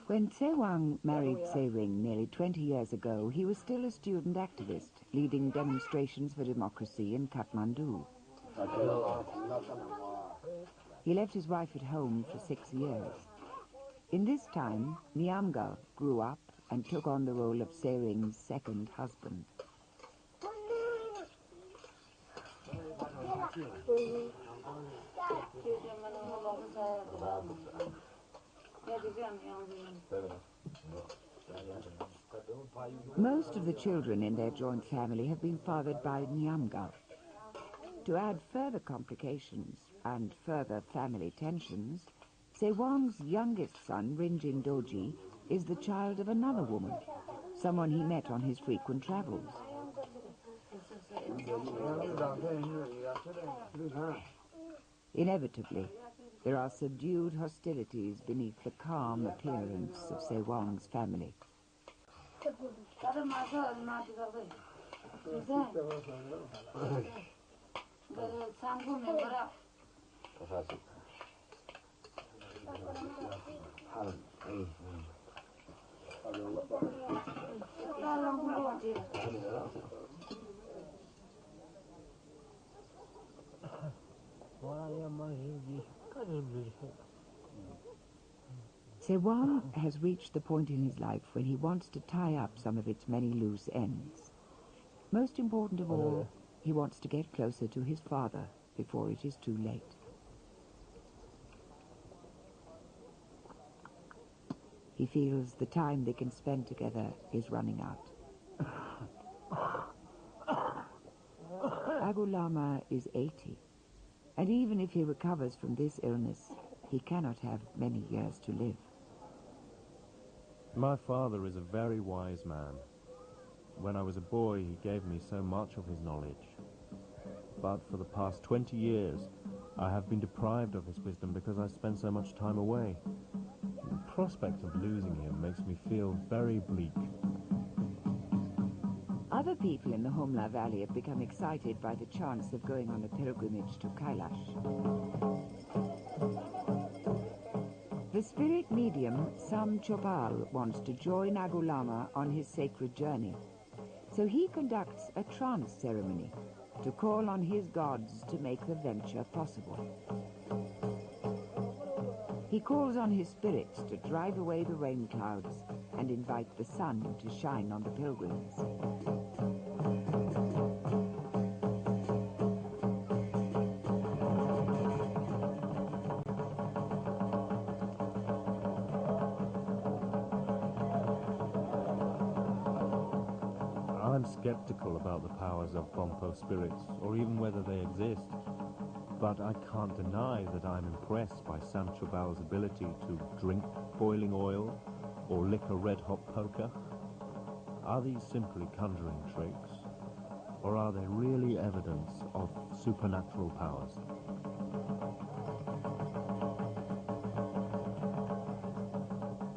When Tsewang married Tsering nearly 20 years ago, he was still a student activist, leading demonstrations for democracy in Kathmandu. He left his wife at home for 6 years. In this time, Nyamgal grew up and took on the role of Tsering's second husband. Most of the children in their joint family have been fathered by Nyamgal. To add further complications and further family tensions, Tsewang's youngest son, Rinjin Doji, is the child of another woman, someone he met on his frequent travels. Inevitably, there are subdued hostilities beneath the calm appearance of Tsewang's family. Tsewang has reached the point in his life when he wants to tie up some of its many loose ends. Most important of all, he wants to get closer to his father before it is too late. He feels the time they can spend together is running out. Agulama is 80, and even if he recovers from this illness, he cannot have many years to live. My father is a very wise man. When I was a boy, he gave me so much of his knowledge. But for the past 20 years, I have been deprived of his wisdom because I spent so much time away. The prospect of losing him makes me feel very bleak. Other people in the Humla Valley have become excited by the chance of going on a pilgrimage to Kailash. The spirit medium Sam Chopal wants to join Agulama on his sacred journey, so he conducts a trance ceremony to call on his gods to make the venture possible. He calls on his spirits to drive away the rain clouds and invite the sun to shine on the pilgrims. I'm skeptical about the powers of Bompo spirits, or even whether they exist. But I can't deny that I'm impressed by Sam Chobal's ability to drink boiling oil or lick a red-hot poker. Are these simply conjuring tricks, or are they really evidence of supernatural powers?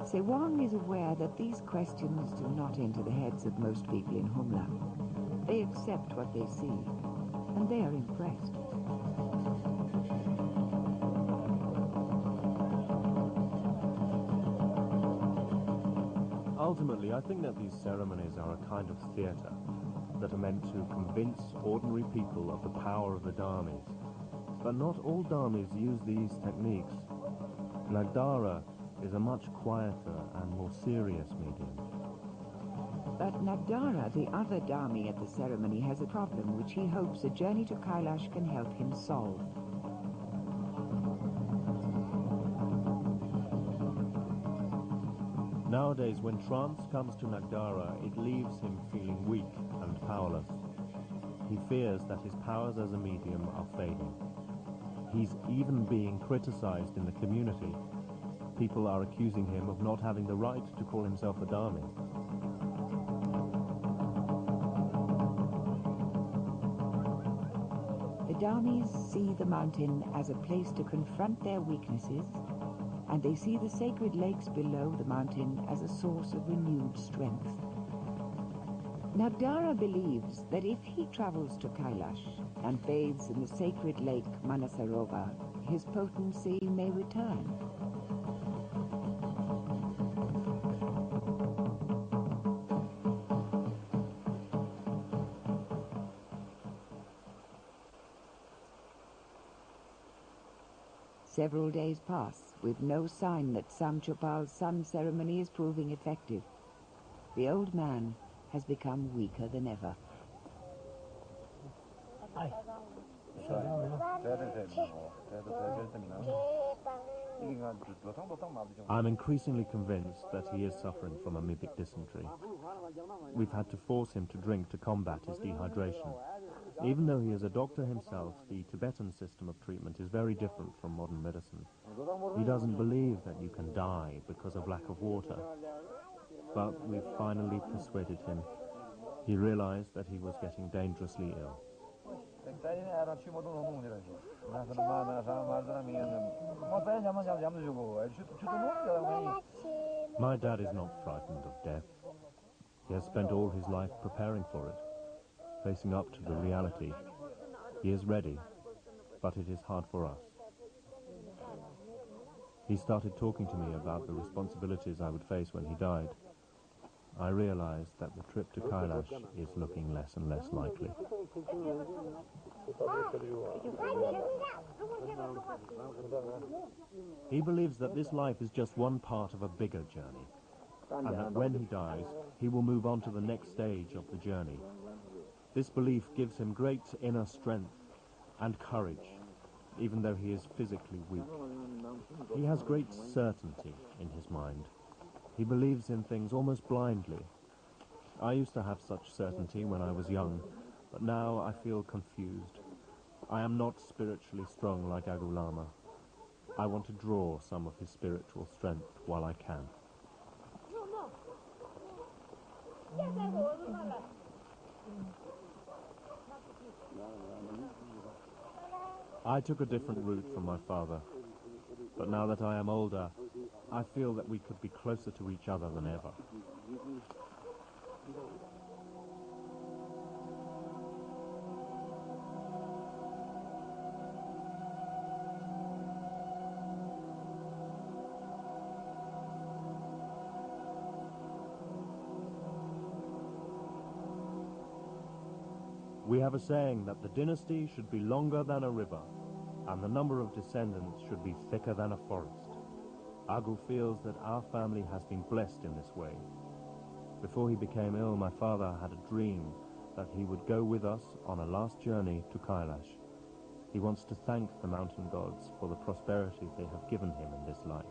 Tsewang is aware that these questions do not enter the heads of most people in Humla. They accept what they see, and they are impressed. Ultimately, I think that these ceremonies are a kind of theatre that are meant to convince ordinary people of the power of the dharmis. But not all dharmis use these techniques. Nagdara is a much quieter and more serious medium. But Nagdara, the other dharmi at the ceremony, has a problem which he hopes a journey to Kailash can help him solve. Nowadays, when trance comes to Nagdara, it leaves him feeling weak and powerless. He fears that his powers as a medium are fading. He's even being criticized in the community. People are accusing him of not having the right to call himself a dharmi. The dharmis see the mountain as a place to confront their weaknesses, and they see the sacred lakes below the mountain as a source of renewed strength. Nagdara believes that if he travels to Kailash and bathes in the sacred lake Manasarova, his potency may return. Several days pass with no sign that Samchopal's sun ceremony is proving effective. The old man has become weaker than ever. I'm increasingly convinced that he is suffering from amoebic dysentery. We've had to force him to drink to combat his dehydration. Even though he is a doctor himself, the Tibetan system of treatment is very different from modern medicine. He doesn't believe that you can die because of lack of water. But we've finally persuaded him. He realized that he was getting dangerously ill. My dad is not frightened of death. He has spent all his life preparing for it, facing up to the reality. He is ready, but it is hard for us. He started talking to me about the responsibilities I would face when he died. I realized that the trip to Kailash is looking less and less likely. He believes that this life is just one part of a bigger journey, and that when he dies, he will move on to the next stage of the journey. This belief gives him great inner strength and courage, even though he is physically weak. He has great certainty in his mind. He believes in things almost blindly. I used to have such certainty when I was young, but now I feel confused. I am not spiritually strong like Agu Lama. I want to draw some of his spiritual strength while I can. I took a different route from my father, but now that I am older, I feel that we could be closer to each other than ever. We have a saying that the dynasty should be longer than a river, and the number of descendants should be thicker than a forest. Agu feels that our family has been blessed in this way. Before he became ill, my father had a dream that he would go with us on a last journey to Kailash. He wants to thank the mountain gods for the prosperity they have given him in this life,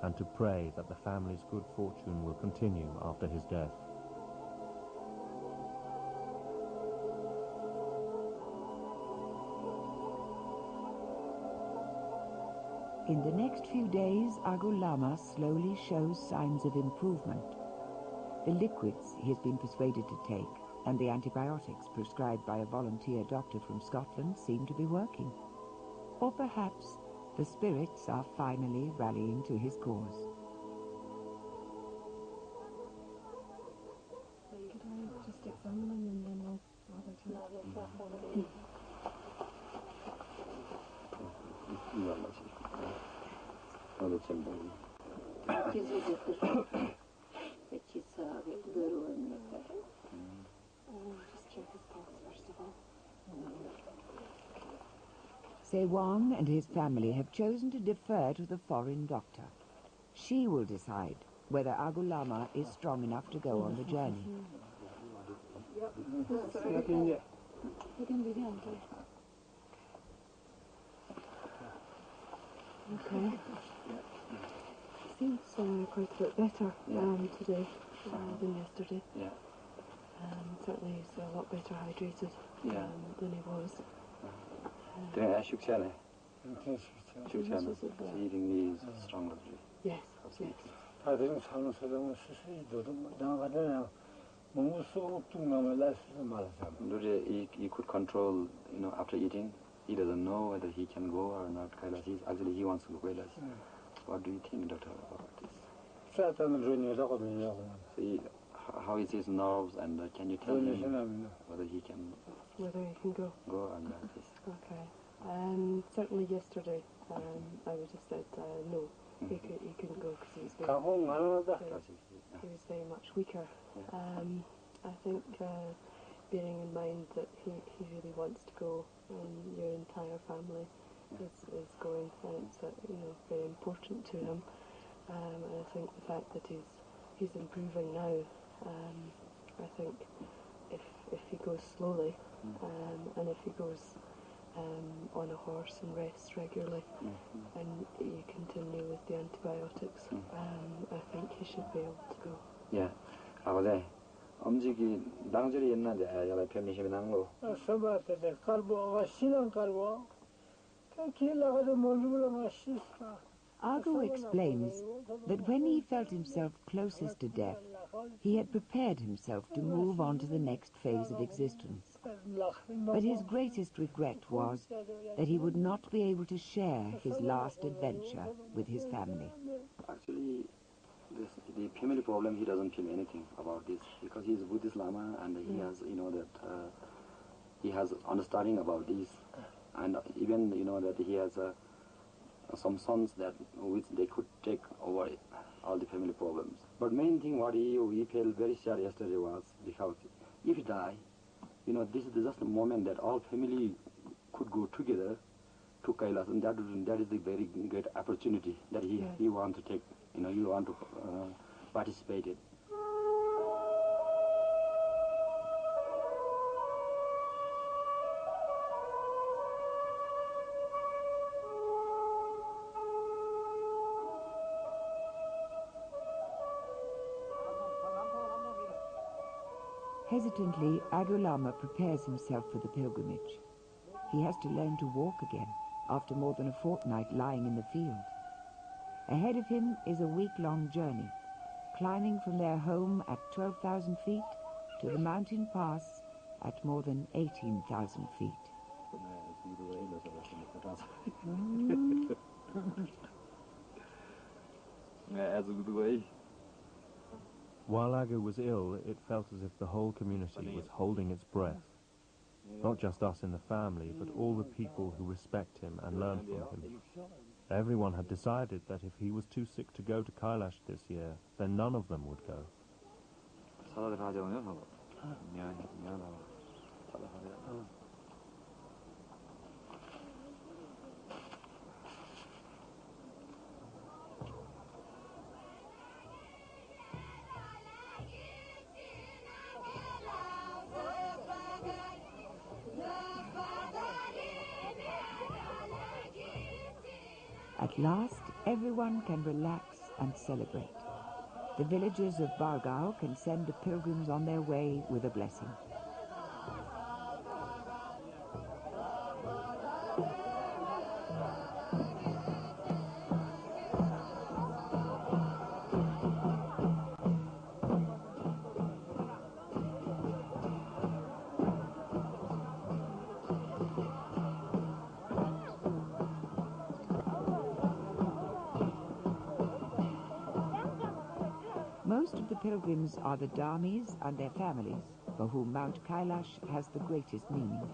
and to pray that the family's good fortune will continue after his death. In the next few days, Agu Lama slowly shows signs of improvement. The liquids he has been persuaded to take and the antibiotics prescribed by a volunteer doctor from Scotland seem to be working. Or perhaps the spirits are finally rallying to his cause. Could I just examine them and then I'll have a just check his pulse first of all. Sewang and his family have chosen to defer to the foreign doctor. She will decide whether Agu Lama is strong enough to go on the journey. Okay. He seems quite a bit better today than yesterday. Certainly he's a lot better hydrated than he was. Eating these strongly. Yes, yes. He could control, after eating. He doesn't know whether he can go or not. Actually, he wants to go Kailash. What do you think, doctor, about this? So how is his nerves, and can you tell him whether he can go? Go or not? Yes. Okay. Certainly yesterday, I would have said no. He couldn't go because he was very much weaker. I think bearing in mind that he really wants to go, and your entire family is going, and it's very important to him. And I think the fact that he's improving now, I think if he goes slowly, and if he goes on a horse and rests regularly, and you continue with the antibiotics, I think he should be able to go. Yeah. 아버지, 엄지기 낭절이 옛날에 야라 편미심이 낭로. 서바한테 갈보가 신앙 갈보. 길라가서 몰루가 시스타. Argo explains that when he felt himself closest to death, he had prepared himself to move on to the next phase of existence. But his greatest regret was that he would not be able to share his last adventure with his family. Actually, the family problem, he doesn't feel anything about this because he's a Buddhist Lama, and he has, he has understanding about this, and even that he has some sons that which they could take over all the family problems. But main thing what we felt very sad yesterday was because if he die, this is just a moment that all family could go together to Kailash, and that is the very great opportunity that he want to take. You want to participate in. Hesitantly, Agulama prepares himself for the pilgrimage. He has to learn to walk again after more than a fortnight lying in the field. Ahead of him is a week-long journey, climbing from their home at 12,000 feet to the mountain pass at more than 18,000 feet. While Agu was ill, it felt as if the whole community was holding its breath. Not just us in the family, but all the people who respect him and learn from him. Everyone had decided that if he was too sick to go to Kailash this year, then none of them would go. At last, everyone can relax and celebrate. The villagers of Bargao can send the pilgrims on their way with a blessing. Most of the pilgrims are the Dharmis and their families, for whom Mount Kailash has the greatest meaning.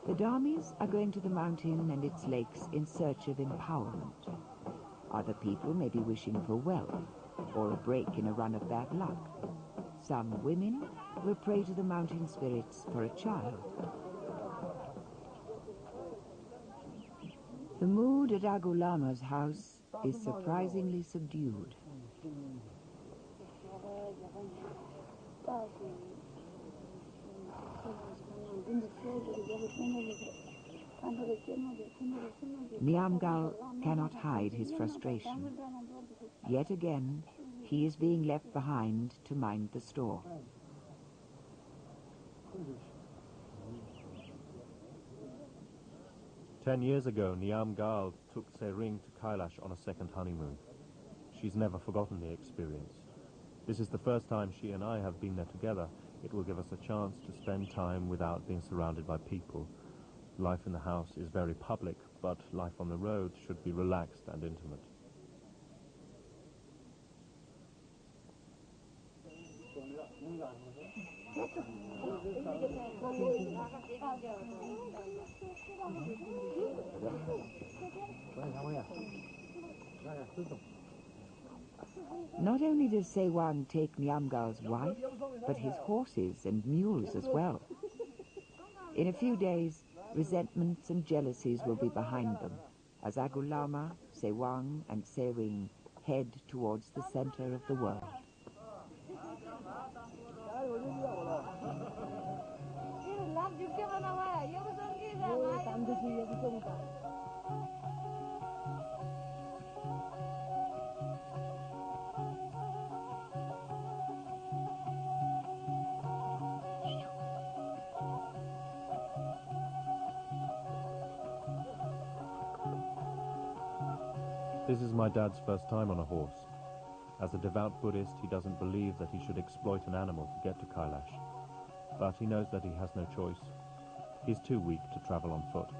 The Dharmis are going to the mountain and its lakes in search of empowerment. Other people may be wishing for wealth or a break in a run of bad luck. Some women will pray to the mountain spirits for a child. The mood at Agulama's house is surprisingly subdued. Niamgal cannot hide his frustration. Yet again, he is being left behind to mind the store. "10 years ago, Niamgal took Sering to Kailash on a second honeymoon. She's never forgotten the experience. This is the first time she and I have been there together. It will give us a chance to spend time without being surrounded by people. Life in the house is very public, but life on the road should be relaxed and intimate." Not only does Sewang take Nyamgal's wife, but his horses and mules as well. In a few days, resentments and jealousies will be behind them, as Agulama, Sewang and Sewing head towards the center of the world. This is my dad's first time on a horse. As a devout Buddhist, he doesn't believe that he should exploit an animal to get to Kailash. But he knows that he has no choice. He's too weak to travel on foot.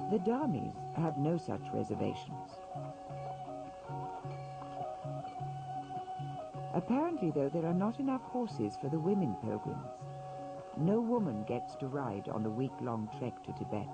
The Dharmis have no such reservations. Apparently, though, there are not enough horses for the women pilgrims. No woman gets to ride on the week-long trek to Tibet.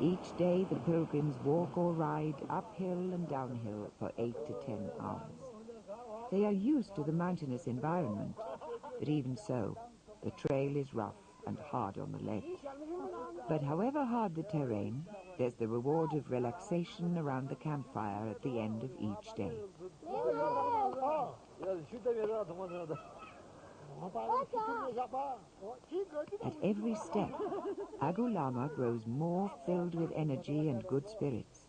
Each day the pilgrims walk or ride uphill and downhill for 8 to 10 hours. They are used to the mountainous environment, but even so, the trail is rough and hard on the legs. But however hard the terrain, there's the reward of relaxation around the campfire at the end of each day. At every step, Agulama grows more filled with energy and good spirits.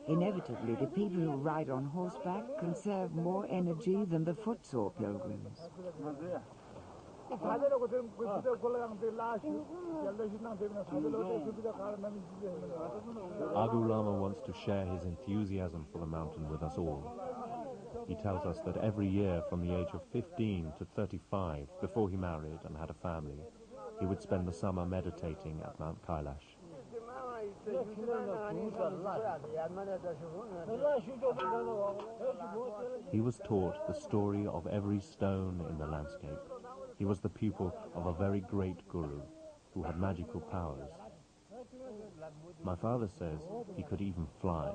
Inevitably, the people who ride on horseback conserve more energy than the footsore pilgrims. Agulama wants to share his enthusiasm for the mountain with us all. He tells us that every year from the age of 15 to 35, before he married and had a family, he would spend the summer meditating at Mount Kailash. He was taught the story of every stone in the landscape. He was the pupil of a very great guru who had magical powers. My father says he could even fly.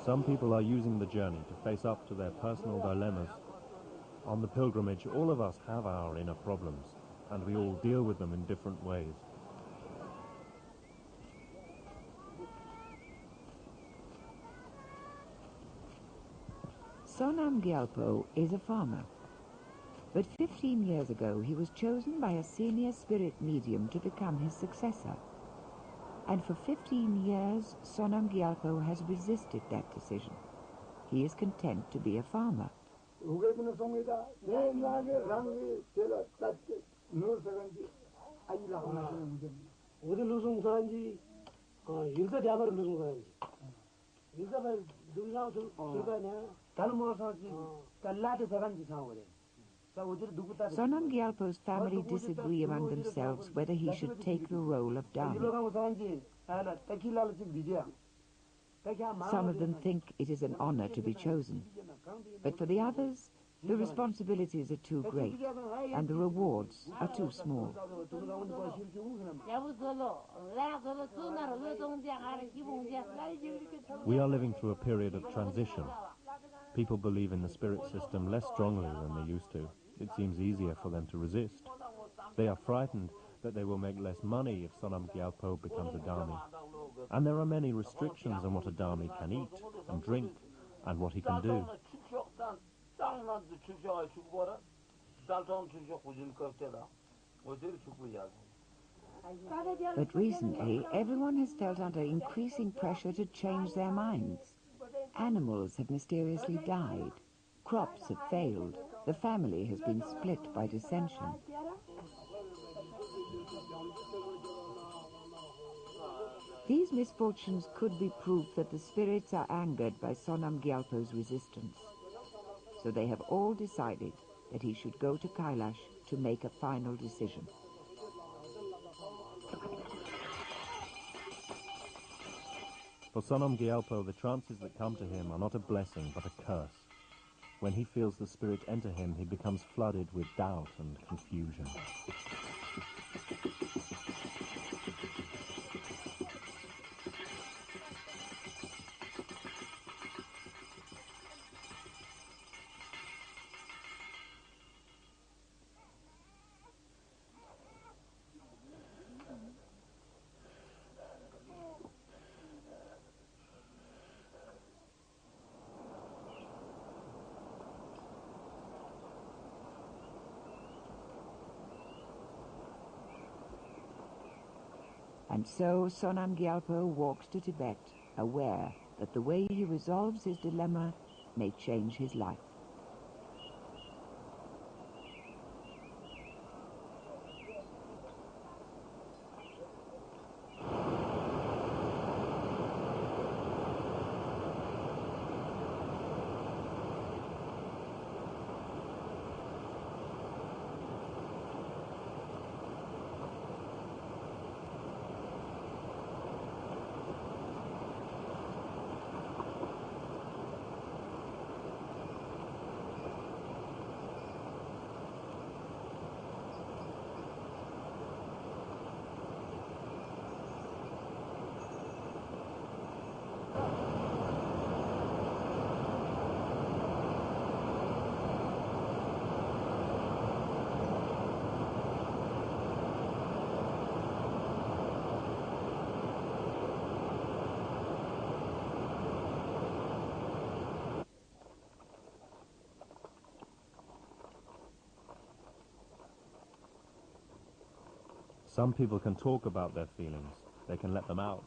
Some people are using the journey to face up to their personal dilemmas. On the pilgrimage, all of us have our inner problems, and we all deal with them in different ways. Sonam Gyalpo is a farmer, but 15 years ago he was chosen by a senior spirit medium to become his successor. And for 15 years, Sonam Gyalpo has resisted that decision. He is content to be a farmer. Sonam Gyalpo's family disagree among themselves whether he should take the role of Dharmi. Some of them think it is an honor to be chosen, but for the others, the responsibilities are too great and the rewards are too small. We are living through a period of transition. People believe in the spirit system less strongly than they used to. It seems easier for them to resist. They are frightened that they will make less money if Sonam Gyalpo becomes a Dharmi. And there are many restrictions on what a Dharmi can eat and drink and what he can do. But recently, everyone has felt under increasing pressure to change their minds. Animals have mysteriously died. Crops have failed. The family has been split by dissension. These misfortunes could be proof that the spirits are angered by Sonam Gyalpo's resistance. So they have all decided that he should go to Kailash to make a final decision. For Sonam Gyalpo, the trances that come to him are not a blessing but a curse. When he feels the spirit enter him, he becomes flooded with doubt and confusion. And so Sonam Gyalpo walks to Tibet, aware that the way he resolves his dilemma may change his life. Some people can talk about their feelings. They can let them out.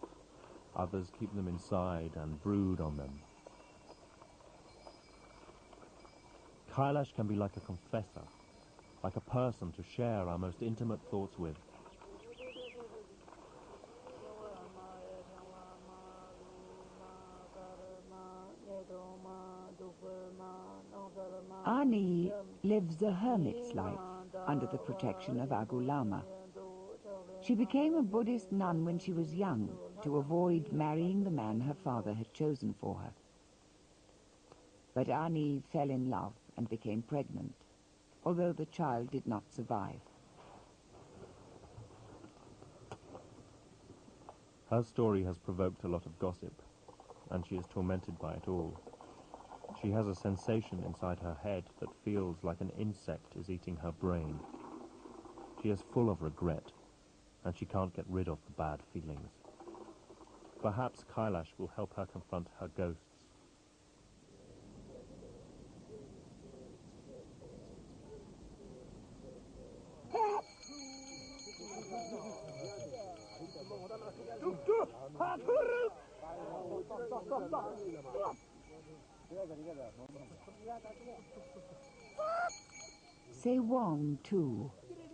Others keep them inside and brood on them. Kailash can be like a confessor, like a person to share our most intimate thoughts with. Ani lives a hermit's life under the protection of Agu Lama. She became a Buddhist nun when she was young to avoid marrying the man her father had chosen for her. But Ani fell in love and became pregnant, although the child did not survive. Her story has provoked a lot of gossip, and she is tormented by it all. She has a sensation inside her head that feels like an insect is eating her brain. She is full of regret, and she can't get rid of the bad feelings. Perhaps Kailash will help her confront her ghosts. Se Wong, too,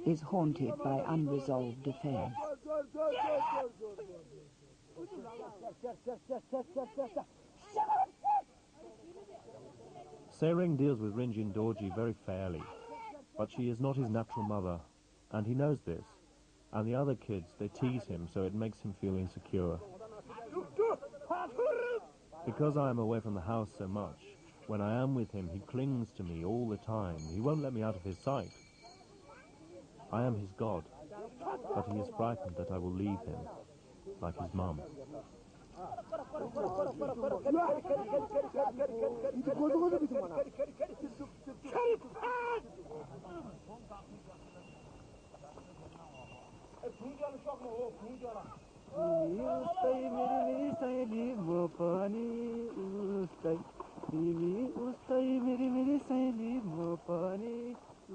is haunted by unresolved affairs. Sering deals with Rinjin Dorji very fairly, but she is not his natural mother, and he knows this. And the other kids, they tease him, so it makes him feel insecure. Because I am away from the house so much, when I am with him, he clings to me all the time. He won't let me out of his sight. I am his god, but he is frightened that I will leave him, like his mum.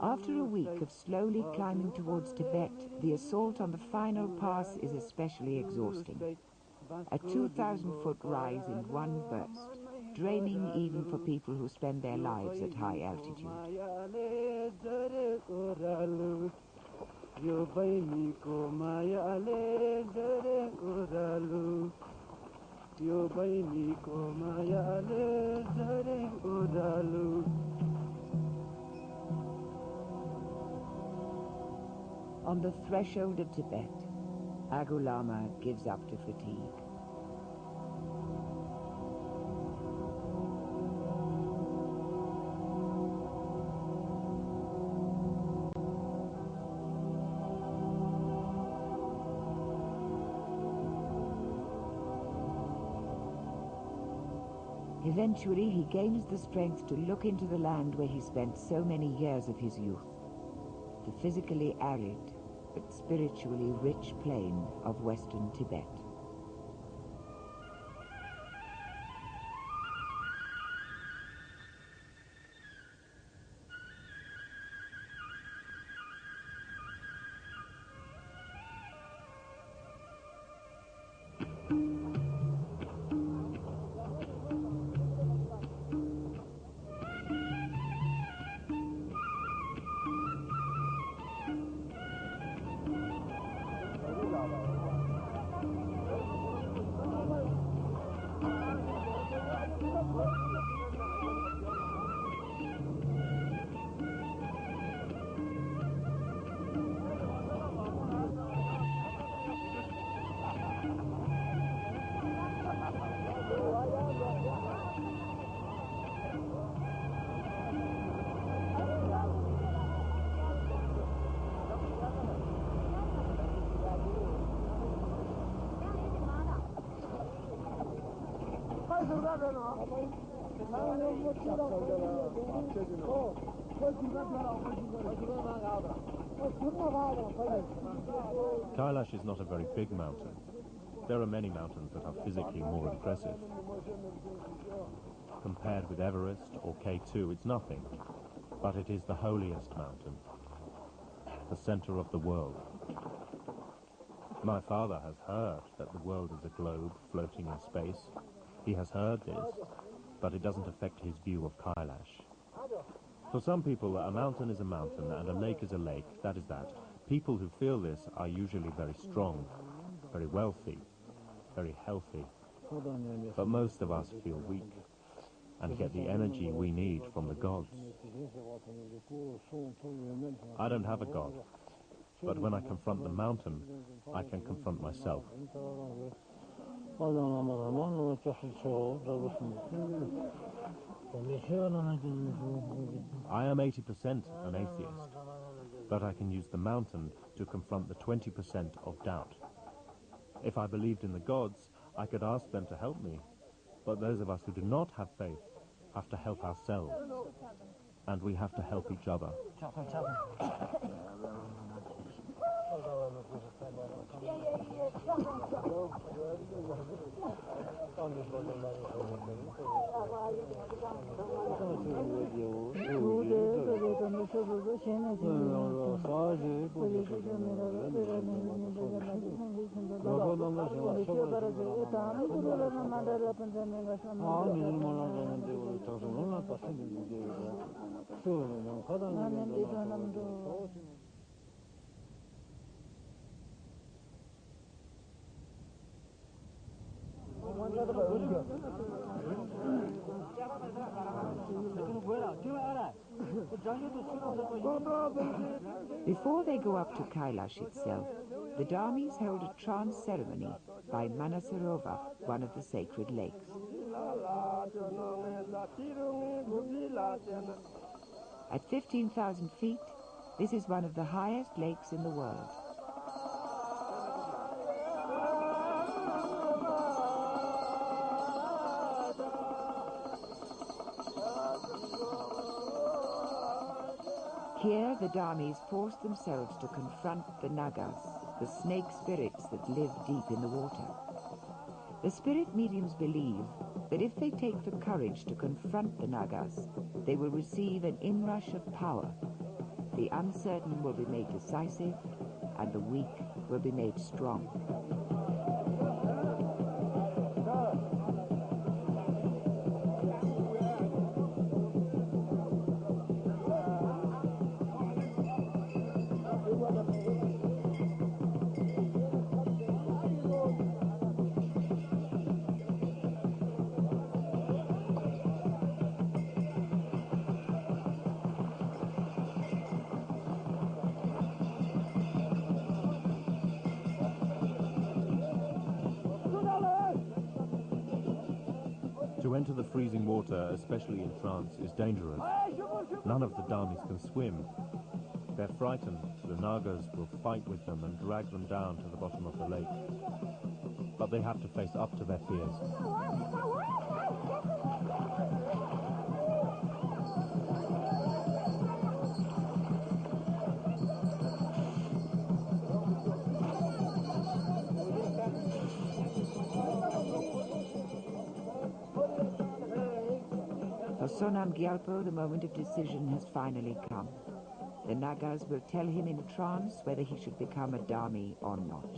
After a week of slowly climbing towards Tibet, the assault on the final pass is especially exhausting. A 2,000-foot rise in one burst, draining even for people who spend their lives at high altitude. On the threshold of Tibet, Agu Lama gives up to fatigue. Eventually, he gains the strength to look into the land where he spent so many years of his youth, the physically arid but spiritually rich plain of western Tibet. Kailash is not a very big mountain. There are many mountains that are physically more impressive. Compared with Everest or K2, it's nothing. But it is the holiest mountain, the center of the world. My father has heard that the world is a globe floating in space. He has heard this, but it doesn't affect his view of Kailash. For some people, a mountain is a mountain and a lake is a lake, that is that. People who feel this are usually very strong, very wealthy, very healthy. But most of us feel weak and get the energy we need from the gods. I don't have a god, but when I confront the mountain, I can confront myself. I am 80% an atheist, but I can use the mountain to confront the 20% of doubt. If I believed in the gods, I could ask them to help me. But those of us who do not have faith have to help ourselves, and we have to help each other. Before they go up to Kailash itself, the Dharmis hold a trance ceremony by Manasarova, one of the sacred lakes. At 15,000 feet, this is one of the highest lakes in the world. Here, the Dharmis force themselves to confront the Nagas, the snake spirits that live deep in the water. The spirit mediums believe that if they take the courage to confront the Nagas, they will receive an inrush of power. The uncertain will be made decisive, and the weak will be made strong. To enter the freezing water, especially in trance, is dangerous. None of the Dharmis can swim. They're frightened. The Nagas will fight with them and drag them down to the bottom of the lake. But they have to face up to their fears. For Sonam Gyalpo, the moment of decision has finally come. The Nagas will tell him in trance whether he should become a Dharmi or not.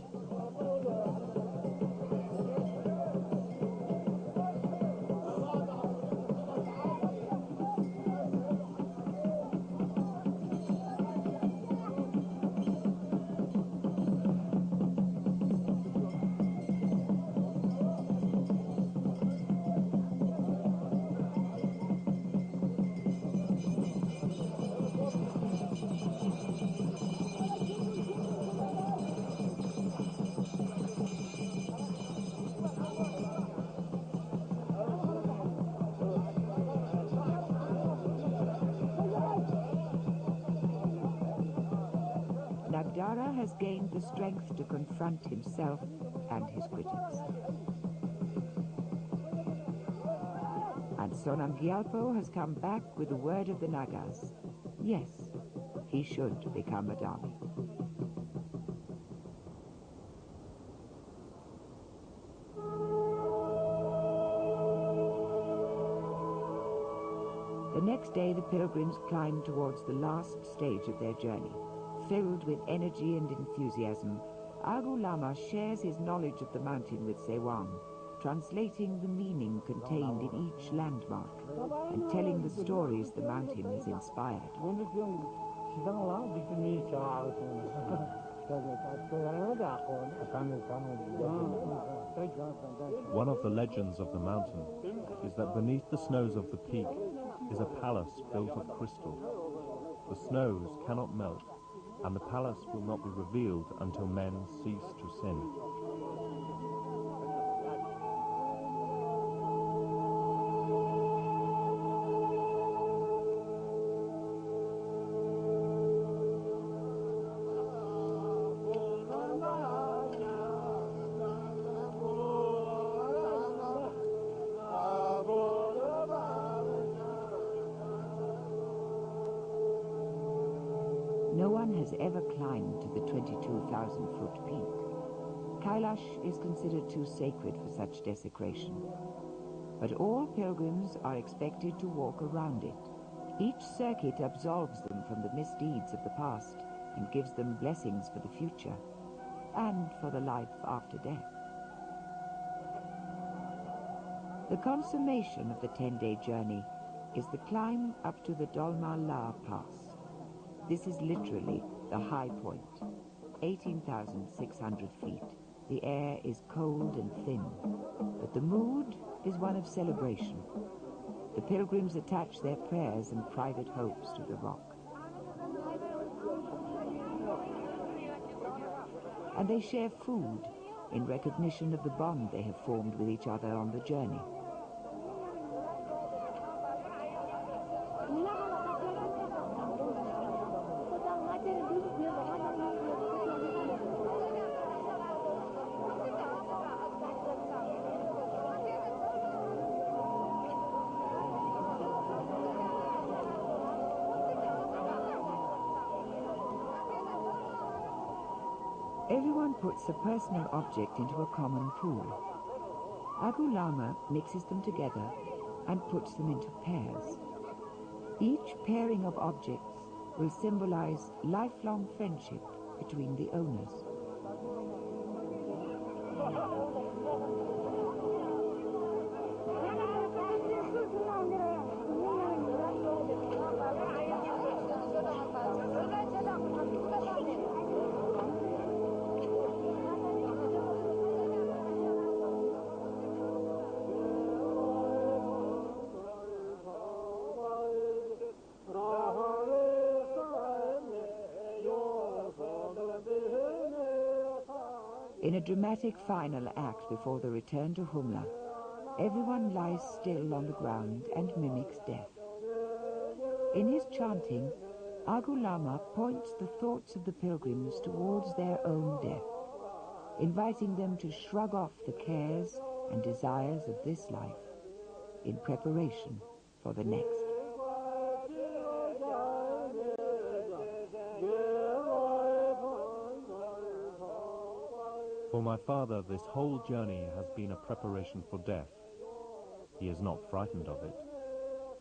Nagdara has gained the strength to confront himself and his critics. And Sonam Gyalpo has come back with the word of the Nagas. Yes, he should become a Dharmi. The next day, the pilgrims climb towards the last stage of their journey. Filled with energy and enthusiasm, Agu Lama shares his knowledge of the mountain with Sewang, translating the meaning contained in each landmark and telling the stories the mountain has inspired. One of the legends of the mountain is that beneath the snows of the peak is a palace built of crystal. The snows cannot melt, and the palace will not be revealed until men cease to sin. no one has ever climbed to the 22,000-foot peak. Kailash is considered too sacred for such desecration. But all pilgrims are expected to walk around it. Each circuit absolves them from the misdeeds of the past and gives them blessings for the future and for the life after death. The consummation of the 10-day journey is the climb up to the Dolma La Pass. This is literally the high point, 18,600 feet. The air is cold and thin, but the mood is one of celebration. The pilgrims attach their prayers and private hopes to the rock. And they share food in recognition of the bond they have formed with each other on the journey. Everyone puts a personal object into a common pool. Agu Lama mixes them together and puts them into pairs. Each pairing of objects will symbolize lifelong friendship between the owners. In a dramatic final act before the return to Humla, everyone lies still on the ground and mimics death. In his chanting, Agu Lama points the thoughts of the pilgrims towards their own death, inviting them to shrug off the cares and desires of this life in preparation for the next. For my father, this whole journey has been a preparation for death. He is not frightened of it.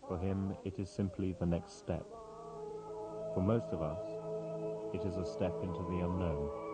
For him, it is simply the next step. For most of us, it is a step into the unknown.